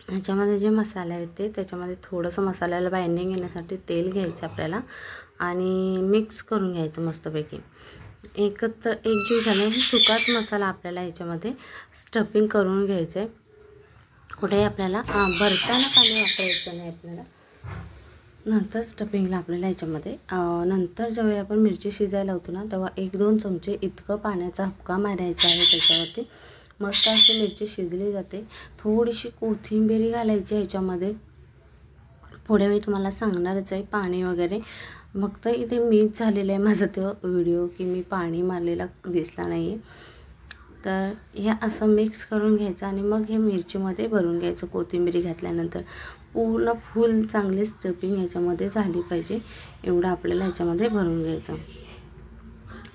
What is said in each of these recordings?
ह्याच्यामध्ये जे मसाले आहेत त्याच्यामध्ये थोडंसं मसाल्याला बाइंडिंग येण्यासाठी तेल घ्यायचं आपल्याला आणि मिक्स करून घ्यायचं मस्तपैकी. एकत्र एकजीव झालं हे सुकाच मसाला आपल्याला ह्याच्यामध्ये स्टफिंग करून घ्यायचं आहे. कुठेही आपल्याला भरताना पाणी वापरायचं नाही आपल्याला. नंतर स्टफिंगला आपल्याला ह्याच्यामध्ये नंतर ज्यावेळी आपण मिरची शिजायला लावतो ना तेव्हा 1-2 चमचे इतकं पाण्याचा हबका मारायचा आहे त्याच्यावरती. मस्त अशी मिरची शिजली जाते. थोडीशी कोथिंबीर घालायची ह्याच्यामध्ये. पुढे मी तुम्हाला सांगणारच आहे पाणी वगैरे. फक्त इथे मिस झालेलं आहे माझा तो व्हिडिओ की मी पाणी मारलेला दिसला नाही आहे. तर हे असं मिक्स करून घ्यायचं आणि मग हे मिरचीमध्ये भरून घ्यायचं. कोथिंबीर घातल्यानंतर पूर्ण फुल चांगली स्टफिंग ह्याच्यामध्ये झाली पाहिजे एवढं आपल्याला ह्याच्यामध्ये भरून घ्यायचं.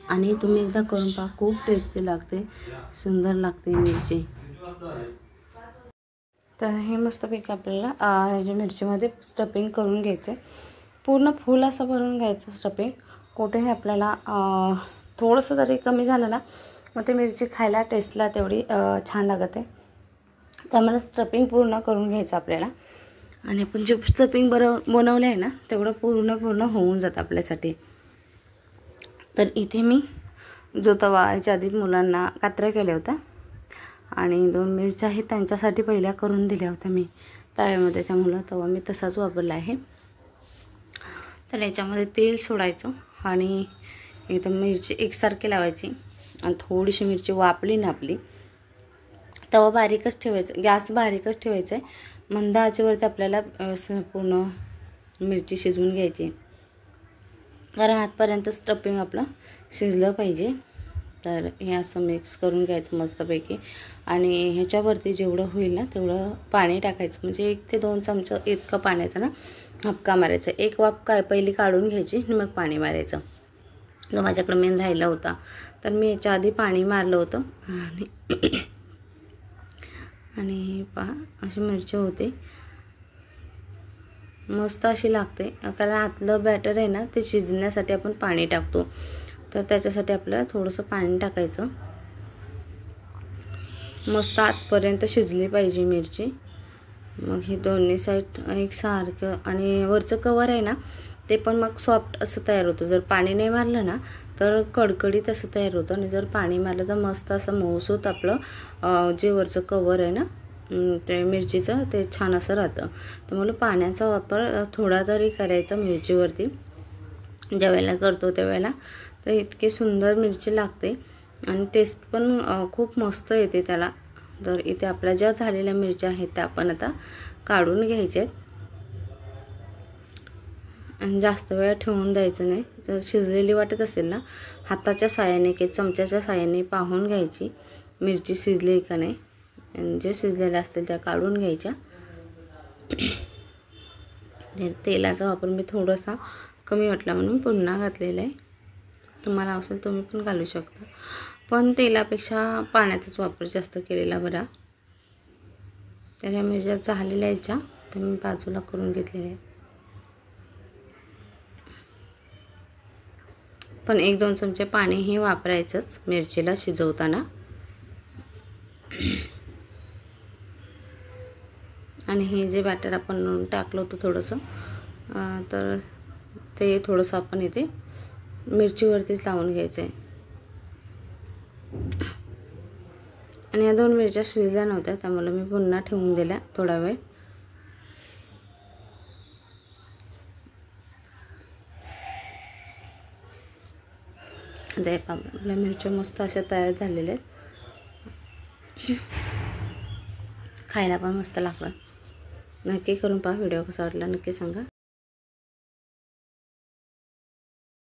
आणि तुम्ही एकदा करून पहा, खूप टेस्टी लागते, सुंदर लागते मिरची. तर हे मस्तपैकी आपल्याला ह्याच्या मिरचीमध्ये स्टफिंग करून घ्यायचं आहे. पूर्ण फुल असं भरून घ्यायचं स्टफिंग. कुठेही आपल्याला थोडंसं जरी कमी झालं ना मग ते मिरची खायला टेस्टला तेवढी छान लागत आहे. त्यामुळे स्टफिंग पूर्ण करून घ्यायचं आपल्याला. आणि आपण जे स्टफिंग बनवलं आहे ना तेवढं पूर्ण होऊन जातं आपल्यासाठी. तर इथे मी जो तवा याच्या आधी मुलांना कात्र्या केल्या होत्या आणि 2 मिरच्या आहेत त्यांच्यासाठी पहिल्या करून दिल्या होत्या मी तव्यामध्ये. त्यामुळं तवा मी तसाच वापरला आहे. तर याच्यामध्ये तेल सोडायचं आणि एकदम मिरची एकसारखी लावायची आणि थोडीशी मिरची वापली ना आपली तवा बारीकच ठेवायचं, गॅस बारीकच ठेवायचं आहे. मंद आचेवरती आपल्याला पूर्ण मिरची शिजवून घ्यायची कारण आतपर्यंत स्टफिंग आपलं शिजलं पाहिजे. तर हे असं मिक्स करून घ्यायचं मस्तपैकी आणि ह्याच्यावरती जेवढं होईल ना तेवढं पाणी टाकायचं. म्हणजे 1 ते 2 चमचे इतकं पाण्याचा ना हबका मारायचा. एक वाफ पहिली काढून घ्यायची आणि मग पाणी मारायचं. तो माझ्याकडे मेन राहिला होता तर मी याच्या आधी पाणी मारलं होतं. आणि पहा अशी मिरची होते, मस्त अशी लागते. कारण आतलं बॅटर आहे ना ते शिजण्यासाठी आपण पाणी टाकतो. तर त्याच्यासाठी आपल्याला थोडंसं पाणी टाकायचं. मस्त आतपर्यंत शिजली पाहिजे मिरची. मग ही दोन्ही साईड एकसारखं आणि वरचं कवर आहे ना ते पण मग सॉफ्ट असं तयार होतं. जर पाणी नाही मारलं ना तर कडकडीत असं तयार होतं आणि जर पाणी मारलं तर मस्त असं मऊसूत आपलं जे वरचं कवर आहे ना ते मिरचीचं ते छान असं राहतं. त्यामुळे पाण्याचा वापर थोडा तरी करायचा मिरचीवरती ज्यावेळेला करतो त्यावेळेला. तर इतकी सुंदर मिरची लागते आणि टेस्ट पण खूप मस्त येते त्याला. तर इथे आपल्या ज्या झालेल्या मिरच्या आहेत त्या आपण आता काढून घ्यायच्या आहेत आणि जास्त वेळ ठेवून द्यायचं नाही. जर शिजलेली वाटत असेल ना हाताच्या साहाय्याने किंवा चमच्याच्या साहाय्याने पाहून घ्यायची मिरची शिजली का नाही. आणि जे शिजलेल्या असतील त्या काढून घ्यायच्या. तेलाचा वापर मी थोडासा कमी वाटला म्हणून पुन्हा घातलेला आहे. तुम्हाला असेल तुम्ही पण घालू शकता, पण तेलापेक्षा पाण्याचाच वापर जास्त केलेला बरा. तर या मिरच्या झालेल्या आहेत ज्या तर मी बाजूला करून घेतलेल्या आहेत. पण 1-2 चमचे पाणीही वापरायचंच मिरचीला शिजवताना. आणि हे जे बॅटर आपण टाकलं होतं थोडंसं तर ते थोडंसं आपण इथे मिरचीवरतीच लावून घ्यायचं आहे. आणि या 2 मिरच्या शिजल्या नव्हत्या त्यामुळे मी पुन्हा ठेवून दिल्या थोडा वेळ. आता आपल्या मिरच्या मस्त अशा तयार झालेल्या आहेत. खायला पण मस्त लागतात. नक्की करून पहा. व्हिडिओ कसा वाटला नक्की सांगा.